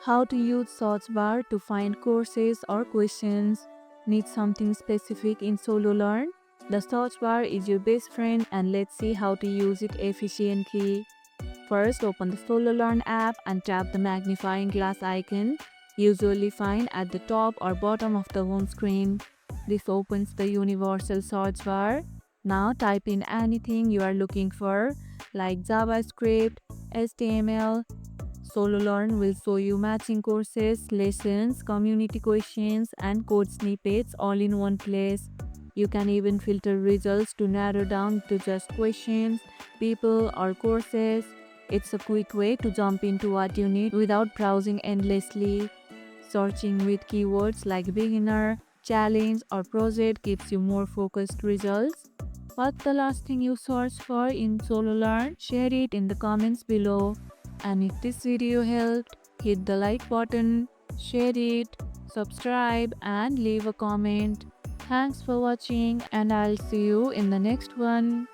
How to use search bar to find courses or questions. Need something specific in Sololearn? The search bar is your best friend and let's see how to use it efficiently. First, open the Sololearn app and tap the magnifying glass icon, usually find at the top or bottom of the home screen. This opens the universal search bar. Now type in anything you are looking for, like JavaScript, HTML. Sololearn will show you matching courses, lessons, community questions, and code snippets all in one place. You can even filter results to narrow down to just questions, people, or courses. It's a quick way to jump into what you need without browsing endlessly. Searching with keywords like beginner, challenge, or project gives you more focused results. What's the last thing you searched for in Sololearn? Share it in the comments below. And if this video helped, hit the like button, share it, subscribe, and leave a comment. Thanks for watching, and I'll see you in the next one.